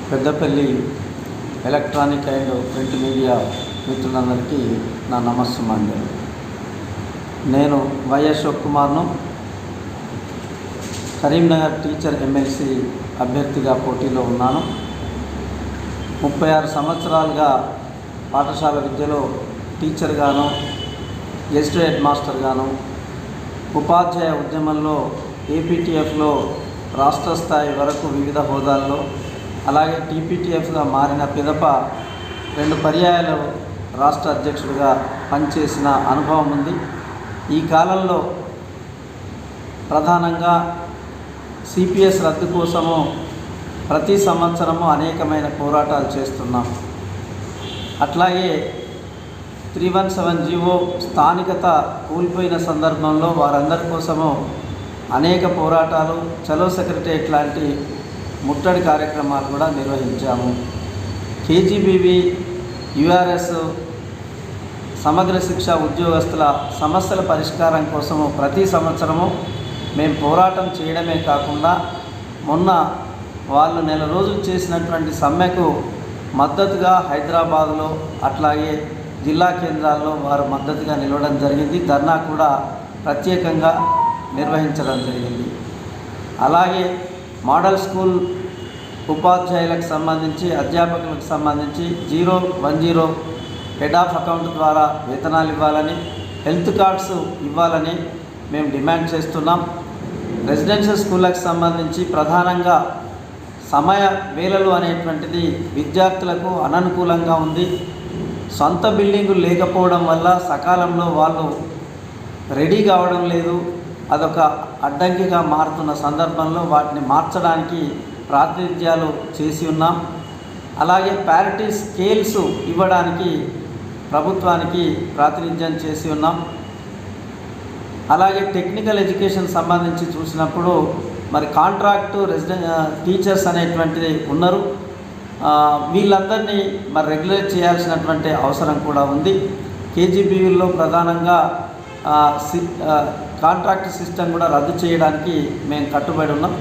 Peddapalli electronic and print media మిత్రులందరికీ నా నమస్సుమాంజలి. నేను వై అశోక్ కుమార్ను కరీంనగర్ టీచర్ ఎమ్మెల్సీ అభ్యర్థిగా పోటీలో ఉన్నాను. 36 సంవత్సరాలుగా పాఠశాల విద్యలో టీచర్గాను, గెస్ట్ హెడ్ మాస్టర్గాను, ఉపాధ్యాయ ఉద్యమంలో ఏపీటీఎఫ్లో రాష్ట్ర స్థాయి వరకు వివిధ హోదాల్లో, అలాగే టీపీటీఎఫ్గా మారిన పిదప 2 పర్యాయాలు రాష్ట్ర అధ్యక్షుడిగా పనిచేసిన అనుభవం ఉంది. ఈ కాలంలో ప్రధానంగా సిపిఎస్ రద్దు కోసము ప్రతి సంవత్సరము అనేకమైన పోరాటాలు చేస్తున్నాం. అట్లాగే 317 జీవో స్థానికత కోల్పోయిన సందర్భంలో వారందరి కోసము అనేక పోరాటాలు, చలో సెక్రటరియట్ లాంటి ముట్టడి కార్యక్రమాలు కూడా నిర్వహించాము. కేజీబీవీ, యుఆర్ఎస్, సమగ్ర శిక్ష ఉద్యోగస్తుల సమస్యల పరిష్కారం కోసము ప్రతి సంవత్సరము మేము పోరాటం చేయడమే కాకుండా మొన్న వాళ్ళు నెల రోజులు చేసినటువంటి సమ్మెకు మద్దతుగా హైదరాబాదులో అట్లాగే జిల్లా కేంద్రాల్లో వారు మద్దతుగా నిలవడం జరిగింది. ధర్నా కూడా ప్రత్యేకంగా నిర్వహించడం జరిగింది. అలాగే మోడల్ స్కూల్ ఉపాధ్యాయులకు సంబంధించి, అధ్యాపకులకు సంబంధించి 010 హెడ్ ఆఫ్ అకౌంట్ ద్వారా వేతనాలు ఇవ్వాలని, హెల్త్ కార్డ్స్ ఇవ్వాలని మేము డిమాండ్ చేస్తున్నాం. రెసిడెన్షియల్ స్కూళ్ళకు సంబంధించి ప్రధానంగా సమయ వేళలు అనేటువంటిది విద్యార్థులకు అననుకూలంగా ఉంది. సొంత బిల్డింగులు లేకపోవడం వల్ల సకాలంలో వాళ్ళు రెడీ కావడం లేదు. అదొక అడ్డంకిగా మారుతున్న సందర్భంలో వాటిని మార్చడానికి ప్రాతినిధ్యాలు చేసి ఉన్నాం. అలాగే ప్యారిటీ స్కేల్స్ ఇవ్వడానికి ప్రభుత్వానికి ప్రాతినిధ్యం చేసి ఉన్నాం. అలాగే టెక్నికల్ ఎడ్యుకేషన్ సంబంధించి చూసినప్పుడు మరి కాంట్రాక్టు టీచర్స్ అనేటువంటిది ఉన్నారు. వీళ్ళందరినీ మరి రెగ్యులేట్ చేయాల్సినటువంటి అవసరం కూడా ఉంది. కేజీబీవీలో ప్రధానంగా కాంట్రాక్ట్ సిస్టమ్ కూడా రద్దు చేయడానికి మేము కట్టుబడి ఉన్నాం.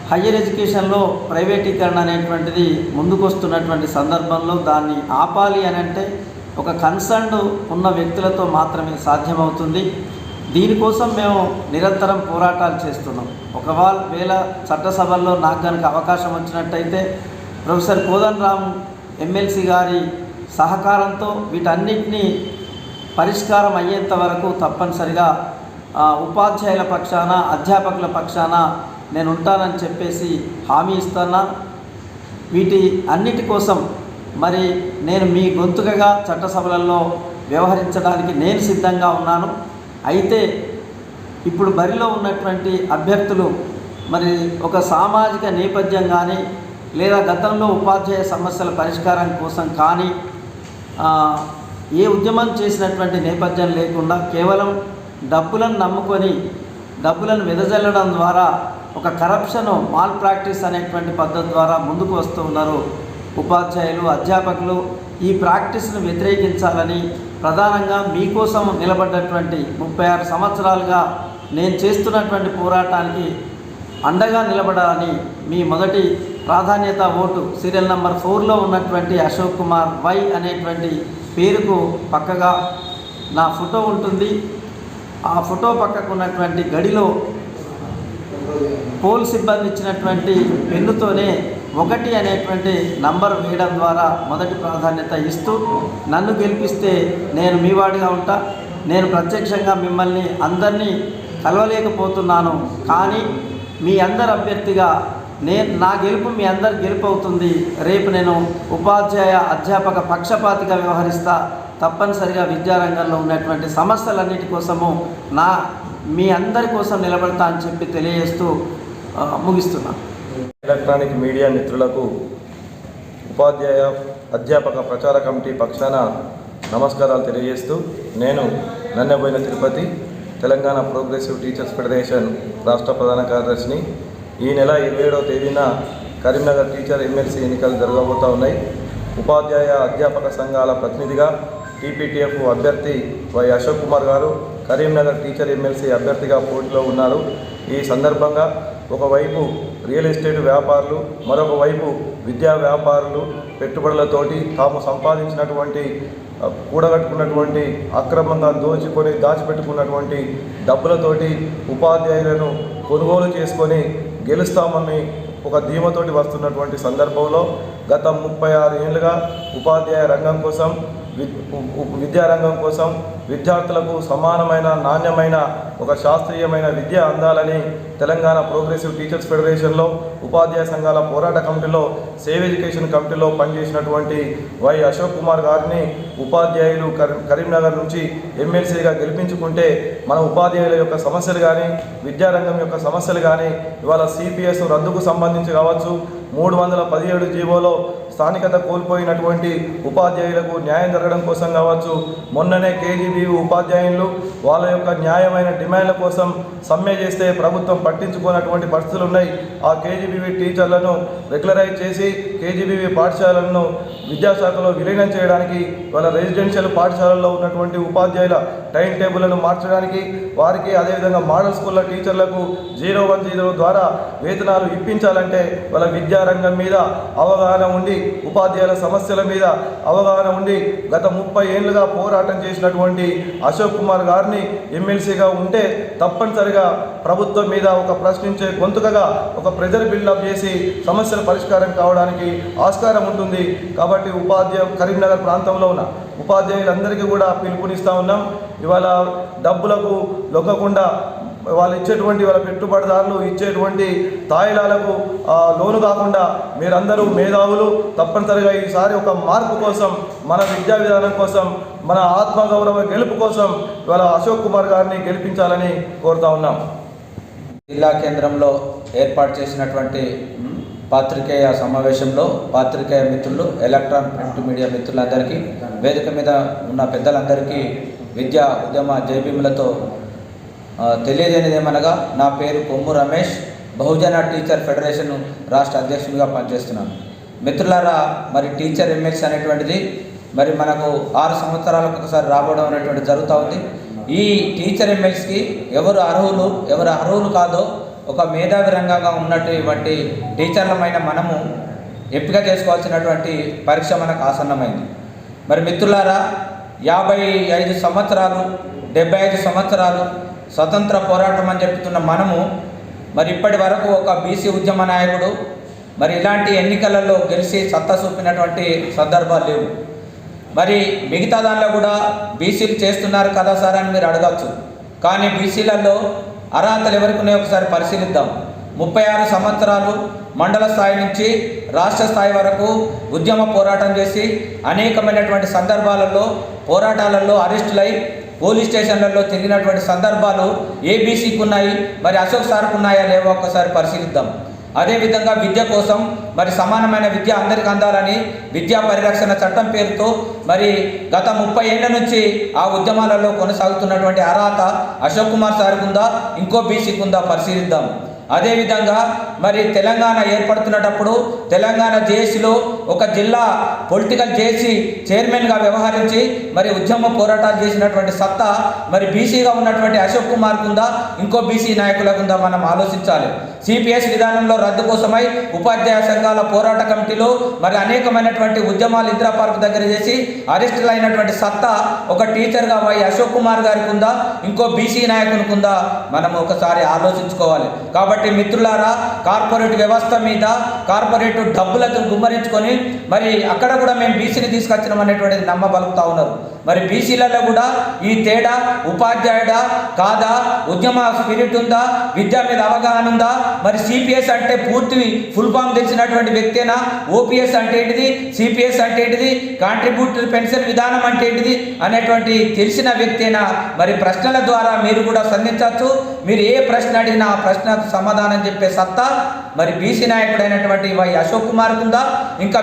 హయ్యర్ ఎడ్యుకేషన్లో ప్రైవేటీకరణ అనేటువంటిది ముందుకొస్తున్నటువంటి సందర్భంలో దాన్ని ఆపాలి అని అంటే ఒక కన్సర్న్ ఉన్న వ్యక్తులతో మాత్రమే సాధ్యమవుతుంది. దీనికోసం మేము నిరంతరం పోరాటాలు చేస్తున్నాం. ఒకవేళ చట్టసభల్లో నాకు కనుక అవకాశం వచ్చినట్టయితే ప్రొఫెసర్ కోదండరామ్ ఎమ్మెల్సీ గారి సహకారంతో వీటన్నిటినీ పరిష్కారం అయ్యేంత వరకు తప్పనిసరిగా ఉపాధ్యాయుల పక్షాన, అధ్యాపకుల పక్షాన నేను ఉంటానని చెప్పేసి హామీ ఇస్తున్నా. వీటి అన్నిటి కోసం మరి నేను మీ గొంతుకగా చట్టసభలలో వ్యవహరించడానికి నేను సిద్ధంగా ఉన్నాను. అయితే ఇప్పుడు బరిలో ఉన్నటువంటి అభ్యర్థులు మరి ఒక సామాజిక నేపథ్యం కానీ, లేదా గతంలో ఉపాధ్యాయ సమస్యల పరిష్కారం కోసం కానీ ఏ ఉద్యమం చేసినటువంటి నేపథ్యం లేకుండా కేవలం డబ్బులను నమ్ముకొని డబ్బులను వెదజల్లడం ద్వారా ఒక కరప్షన్, మాల్ ప్రాక్టీస్ అనేటువంటి పద్ధతి ద్వారా ముందుకు వస్తూ ఉన్నారు ఉపాధ్యాయులు, అధ్యాపకులు. ఈ ప్రాక్టీస్ను వ్యతిరేకించాలని ప్రధానంగా మీకోసం నిలబడ్డటువంటి 36 సంవత్సరాలుగా నేను చేస్తున్నటువంటి పోరాటానికి అండగా నిలబడాలని మీ మొదటి ప్రాధాన్యత ఓటు సీరియల్ నెంబర్ 4లో ఉన్నటువంటి అశోక్ కుమార్ వై అనేటువంటి పేరుకు పక్కగా నా ఫోటో ఉంటుంది. ఆ ఫోటో పక్కకు ఉన్నటువంటి గడిలో పోల్ సిబ్బంది ఇచ్చినటువంటి పెన్నుతోనే 1 అనేటువంటి నంబర్ వేయడం ద్వారా మొదటి ప్రాధాన్యత ఇస్తూ నన్ను గెలిపిస్తే నేను మీ వాడిగా ఉంటా. నేను ప్రత్యక్షంగా మిమ్మల్ని అందరినీ కలవలేకపోతున్నాను, కానీ మీ అందరి అభ్యర్థిగా నా గెలుపు మీ అందరి గెలుపు అవుతుంది. రేపు నేను ఉపాధ్యాయ అధ్యాపక పక్షపాతిగా వ్యవహరిస్తా. తప్పనిసరిగా విద్యారంగంలో ఉన్నటువంటి సమస్యలన్నిటి కోసము మీ అందరి కోసం నిలబడతా అని చెప్పి తెలియజేస్తూ ముగిస్తున్నాను. ఎలక్ట్రానిక్ మీడియా మిత్రులకు ఉపాధ్యాయ అధ్యాపక ప్రచార కమిటీ పక్షాన నమస్కారాలు తెలియజేస్తూ, నేను Nanneboina Tirupati, Telangana progressive teachers federation రాష్ట్ర ప్రధాన కార్యదర్శిని. ఈ నెల 27వ తేదీన కరీంనగర్ టీచర్ ఎమ్మెల్సీ ఎన్నికలు జరగబోతూ ఉన్నాయి. ఉపాధ్యాయ అధ్యాపక సంఘాల ప్రతినిధిగా టీపీటీఎఫ్ అభ్యర్థి వై అశోక్ కుమార్ గారు కరీంనగర్ టీచర్ ఎమ్మెల్సీ అభ్యర్థిగా పోటీలో ఉన్నారు. ఈ సందర్భంగా ఒకవైపు రియల్ ఎస్టేట్ వ్యాపారులు, మరొక వైపు విద్యా వ్యాపారులు పెట్టుబడులతోటి తాము సంపాదించినటువంటి కూడగట్టుకున్నటువంటి అక్రమంగా దాచిపెట్టుకున్నటువంటి డబ్బులతోటి ఉపాధ్యాయులను కొనుగోలు చేసుకొని గెలుస్తామని ఒక ధీమతోటి వస్తున్నటువంటి సందర్భంలో గత 36 ఏళ్ళుగా ఉపాధ్యాయ రంగం కోసం విద్యారంగం కోసం విద్యార్థులకు సమానమైన నాణ్యమైన ఒక శాస్త్రీయమైన విద్య అందాలని తెలంగాణ ప్రోగ్రెసివ్ టీచర్స్ ఫెడరేషన్లో ఉపాధ్యాయ సంఘాల పోరాట కమిటీలో సేవ్ ఎడ్యుకేషన్ కమిటీలో పనిచేసినటువంటి వై అశోక్ కుమార్ గారిని ఉపాధ్యాయులు కరీంనగర్ నుంచి ఎమ్మెల్సీగా గెలిపించుకుంటే మన ఉపాధ్యాయుల యొక్క సమస్యలు కానీ విద్యారంగం యొక్క సమస్యలు కానీ ఇవాళ సిపిఎస్ రద్దుకు సంబంధించి కావచ్చు, 317 జీవోలో స్థానికత కోల్పోయినటువంటి ఉపాధ్యాయులకు న్యాయం జరగడం కోసం కావచ్చు, మొన్ననే కేజీబీవీ ఉపాధ్యాయులు వాళ్ళ యొక్క న్యాయమైన డిమాండ్ల కోసం సమ్మె చేస్తే ప్రభుత్వం పట్టించుకున్నటువంటి పరిస్థితులు ఉన్నాయి. ఆ కేజీబీవీ టీచర్లను రెగ్యులరైజ్ చేసి కేజీబీవీ పాఠశాలలను విద్యాశాఖలో విలీనం చేయడానికి, వాళ్ళ రెసిడెన్షియల్ పాఠశాలల్లో ఉన్నటువంటి ఉపాధ్యాయుల టైం టేబుల్లను మార్చడానికి, వారికి అదేవిధంగా మోడల్ స్కూళ్ళ టీచర్లకు 010 ద్వారా వేతనాలు ఇప్పించాలంటే వాళ్ళ విద్యారంగం మీద అవగాహన ఉండి, ఉపాధ్యాయుల సమస్యల మీద అవగాహన ఉండి గత 30 ఏళ్ళుగా పోరాటం చేసినటువంటి అశోక్ కుమార్ గారిని ఎమ్మెల్సీగా ఉంటే తప్పనిసరిగా ప్రభుత్వం మీద ఒక ప్రశ్నించే గొంతుకగా ఒక ప్రెజర్ బిల్డప్ చేసి సమస్యల పరిష్కారం కావడానికి ఆస్కారం ఉంటుంది. కాబట్టి కరీంనగర్ ప్రాంతంలో ఉన్న ఉపాధ్యాయులందరికీ కూడా పిలుపునిస్తూ ఉన్నాం. ఇవాళ డబ్బులకు లొంగకుండా వాళ్ళు ఇచ్చేటువంటి వాళ్ళ పెట్టుబడిదారులు ఇచ్చేటువంటి తాయిలాలకు లోను కాకుండా మీరందరూ మేధావులు తప్పనిసరిగా ఈసారి ఒక మార్పు కోసం, మన విద్యా విధానం కోసం, మన ఆత్మగౌరవ గెలుపు కోసం ఇవాళ అశోక్ కుమార్ గారిని గెలిపించాలని కోరుతా ఉన్నాం. జిల్లా కేంద్రంలో ఏర్పాటు చేసినటువంటి పాత్రికేయ సమావేశంలో పాత్రికేయ మిత్రులు, ఎలక్ట్రానిక్ ప్రింట్ మీడియా మిత్రులందరికీ, వేదిక మీద ఉన్న పెద్దలందరికీ విద్యా ఉద్యమ జైభీములతో తెలియజేయనిదేమనగా, నా పేరు కొమ్ము రమేష్, బహుజన టీచర్ ఫెడరేషన్ రాష్ట్ర అధ్యక్షునిగా పనిచేస్తున్నాను. మిత్రులారా, మరి టీచర్ ఎమ్మెల్సీ అనేటువంటిది మరి మనకు 6 సంవత్సరాలకు ఒకసారి రావడం అనేటువంటిది జరుగుతూ ఉంది. ఈ టీచర్ ఎమ్మెల్సీకి ఎవరు అర్హులు కాదో ఒక మేధావి రంగంగా ఉన్నటువంటి టీచర్లమైన మనము ఎంపిక చేసుకోవాల్సినటువంటి పరీక్ష మనకు ఆసన్నమైంది. మరి మిత్రులారా, 55 సంవత్సరాలు 75 సంవత్సరాలు స్వతంత్ర పోరాటం అని చెప్తున్న మనము మరి ఇప్పటి వరకు ఒక బీసీ ఉద్యమ నాయకుడు మరి ఇలాంటి ఎన్నికలలో గెలిచి సత్తా చూపినటువంటి సందర్భాలు లేవు. మరి మిగతా దానిలో కూడా బీసీలు చేస్తున్నారు కదా సార్ అని మీరు అడగచ్చు. కానీ బీసీలలో అర్హతలు ఎవరికి ఉన్నాయో ఒకసారి పరిశీలిద్దాం. 36 సంవత్సరాలు మండల స్థాయి నుంచి రాష్ట్ర స్థాయి వరకు ఉద్యమ పోరాటం చేసి అనేకమైనటువంటి సందర్భాలలో పోరాటాలలో అరెస్టులై పోలీస్ స్టేషన్లలో తిరిగినటువంటి సందర్భాలు ఏబీసీకి ఉన్నాయి, మరి అశోక్ సార్కు ఉన్నాయా లేవో ఒక్కసారి పరిశీలిద్దాం. అదేవిధంగా విద్య కోసం మరి సమానమైన విద్య అందరికీ అందాలని విద్యా పరిరక్షణ చట్టం పేరుతో మరి గత 30 ఏళ్ల నుంచి ఆ ఉద్యమాలలో కొనసాగుతున్నటువంటి అర్హత అశోక్ కుమార్ సార్కు ఉందా, ఇంకో బీసీకి ఉందా పరిశీలిద్దాం. అదేవిధంగా మరి తెలంగాణ ఏర్పడుతున్నప్పుడు తెలంగాణ జేఏసీలో ఒక జిల్లా పొలిటికల్ జేఏసీ చైర్మన్గా వ్యవహరించి మరి ఉద్యమ పోరాటాలు చేసినటువంటి సత్తా మరి బీసీగా ఉన్నటువంటి అశోక్ కుమార్కు ఉందా, ఇంకో బీసీ నాయకులకు ఉందా మనం ఆలోచించాలి. సిపిఎస్ విధానంలో రద్దు కోసమై ఉపాధ్యాయ సంఘాల పోరాట కమిటీలో మరి అనేకమైనటువంటి ఉద్యమాలు ఇందిరా పార్క్ దగ్గర చేసి అరెస్టులు అయినటువంటి సత్తా ఒక టీచర్గా వై అశోక్ కుమార్ గారికి ఉందా, ఇంకో బీసీ నాయకునికి ఉందా మనం ఒకసారి ఆలోచించుకోవాలి. కాబట్టి మిత్రులారా, కార్పొరేట్ వ్యవస్థ మీద కార్పొరేట్ డబ్బులతో గుమ్మరించుకొని మరి అక్కడ కూడా మేము బీసీని తీసుకొచ్చినాం అనేటువంటిది నమ్మబలుకుతా ఉన్నారు. మరి బీసీలలో కూడా ఈ తేడా ఉపాధ్యాయుడా కాదా, ఉద్యమ స్పిరిట్ ఉందా, విద్య మీద అవగాహన ఉందా, మరి సిపిఎస్ అంటే పూర్తి ఫుల్ ఫామ్ తెలిసినటువంటి వ్యక్తేనా, ఓపీఎస్ అంటే ఏంటిది, సిపిఎస్ అంటే ఏంటిది, కాంట్రిబ్యూటరీ పెన్షన్ విధానం అంటే ఏంటిది అనేటువంటి తెలిసిన వ్యక్తేనా, మరి ప్రశ్నల ద్వారా మీరు కూడా సంధించవచ్చు. మీరు ఏ ప్రశ్న అడిగినా ఆ ప్రశ్నకు సమాధానం చెప్పే సత్తా మరి బీసీ నాయకుడైనటువంటి వై అశోక్ కుమార్కు ఉందా, ఇంకా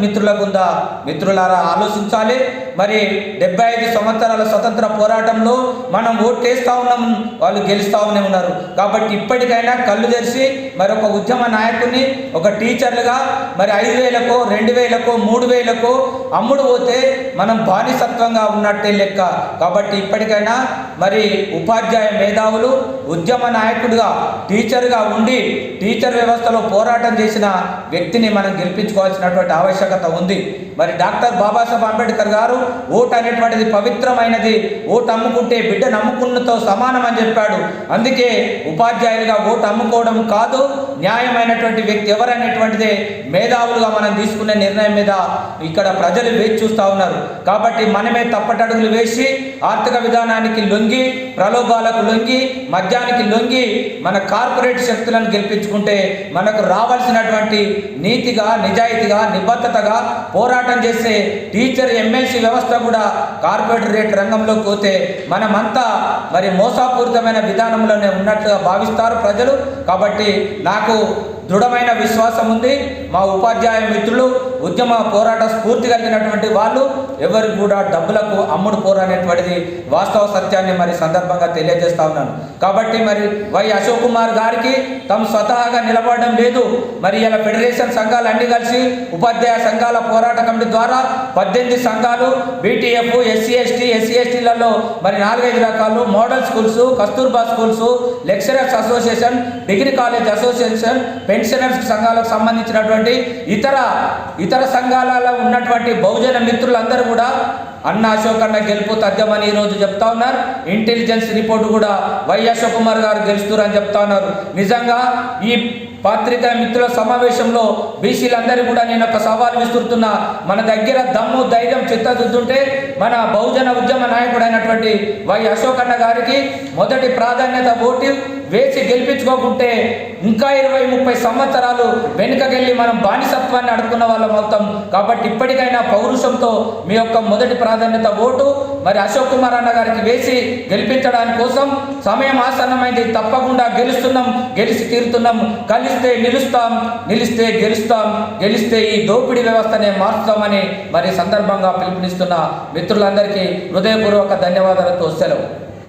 మిత్రులకు ఉందా? మిత్రులారా ఆలోచించాలి. మరి 75 సంవత్సరాల స్వతంత్ర పోరాటంలో మనం ఓట్లేస్తూ ఉన్నాం, వాళ్ళు గెలుస్తూనే ఉన్నారు. కాబట్టి ఇప్పటికైనా కళ్ళు తెరిచి మరి ఒక ఉద్యమ నాయకుడిని ఒక టీచర్లుగా మరి 5,000కో 2,000కో 3,000కో అమ్ముడు పోతే మనం బానిసత్వంగా ఉన్నట్టే లెక్క. కాబట్టి ఇప్పటికైనా మరి ఉపాధ్యాయ మేధావులు, ఉద్యమ నాయకుడిగా, టీచర్గా ఉండి టీచర్ వ్యవస్థలో పోరాటం చేసిన వ్యక్తిని మనం గెలిపించుకోవాల్సినటువంటి ఆవశ్యకత ఉంది. మరి డాక్టర్ బాబాసాహెబ్ అంబేద్కర్ గారు ఓటు అనేటువంటిది పవిత్రమైనది, ఓటు అమ్ముకుంటే బిడ్డ నమ్ముకున్నతో సమానం అని చెప్పాడు. అందుకే ఉపాధ్యాయులుగా ఓటు అమ్ముకోవడం కాదు, న్యాయమైనటువంటి వ్యక్తి ఎవరనేటువంటిదే మేధావులుగా మనం తీసుకునే నిర్ణయం మీద ఇక్కడ ప్రజలు వేచి చూస్తూ ఉన్నారు. కాబట్టి మనమే తప్పటడుగులు వేసి ఆర్థిక విధానానికి లొంగి, ప్రలోభాలకు లొంగి, మద్యానికి లొంగి మన కార్పొరేట్ శక్తులను గెలిపించుకుంటే మనకు రావాల్సినటువంటి నీతిగా, నిజాయితీగా, నిబద్ధతగా పోరాటం చేసే టీచర్ ఎమ్మెల్సీ వ్యవస్థ కూడా కార్పొరేట్ రంగంలోకి పోతే మనమంతా మరి మోసపూరితమైన విధానంలోనే ఉన్నట్లుగా భావిస్తారు ప్రజలు. కాబట్టి నాకు దృఢమైన విశ్వాసం ఉంది. మా ఉపాధ్యాయ మిత్రులు, ఉద్యమ పోరాట స్ఫూర్తి కలిగినటువంటి వాళ్ళు ఎవరు కూడా డబ్బులకు అమ్ముడు పోరనేటువంటిది వాస్తవ సత్యాన్ని మరి సందర్భంగా తెలియజేస్తా ఉన్నాను. కాబట్టి మరి వై అశోక్ కుమార్ గారికి తాము స్వతహాగా నిలబడడం లేదు. మరి ఇలా ఫెడరేషన్ సంఘాలు అన్ని కలిసి ఉపాధ్యాయ సంఘాల పోరాట కమిటీ ద్వారా 18 సంఘాలు, బీటీఎఫ్, ఎస్సీ/ఎస్టీ/ఎస్సీలలో మరి 4-5 రకాలు, model schools, Kasturba schools, lecturers association, degree college association, pensioners సంఘాలకు సంబంధించినటువంటి ఇతర సంఘాలలో ఉన్నటువంటి బహుజన మిత్రులందరూ కూడా అన్న అశోక్ అన్న గెలుపు తథ్యమని ఈరోజు చెప్తా ఉన్నారు. ఇంటెలిజెన్స్ రిపోర్టు కూడా వై అశోక్ కుమార్ గారు గెలుస్తారని చెప్తా ఉన్నారు. నిజంగా ఈ పాత్రికా మిత్రుల సమావేశంలో బీసీలందరూ కూడా నేను ఒక సవాల్ విస్తున్నా. మన దగ్గర దమ్ము, ధైర్యం, చిత్తశుద్ధి మన బహుజన ఉద్యమ నాయకుడైనటువంటి వై అశోక్ అన్న గారికి మొదటి ప్రాధాన్యత ఓటు వేసి గెలిపించుకోకుంటే ఇంకా 20-30 సంవత్సరాలు వెనుకకెళ్ళి మనం బానిసత్వాన్ని అడుగుకున్న వాళ్ళం అవుతాం. కాబట్టి ఇప్పటికైనా పౌరుషంతో మీ యొక్క మొదటి ప్రాధాన్యత ఓటు మరి అశోక్ కుమార్ అన్న గారికి వేసి గెలిపించడానికి కోసం సమయం ఆసన్నమైంది. తప్పకుండా గెలుస్తున్నాం, గెలిచి తీరుతున్నాం. కలిస్తే నిలుస్తాం, నిలిస్తే గెలుస్తాం, గెలిస్తే ఈ దోపిడీ వ్యవస్థనే మార్చుతామని మరి సందర్భంగా పిలుపునిస్తున్న మిత్రులందరికీ హృదయపూర్వక ధన్యవాదాలతో సెలవు.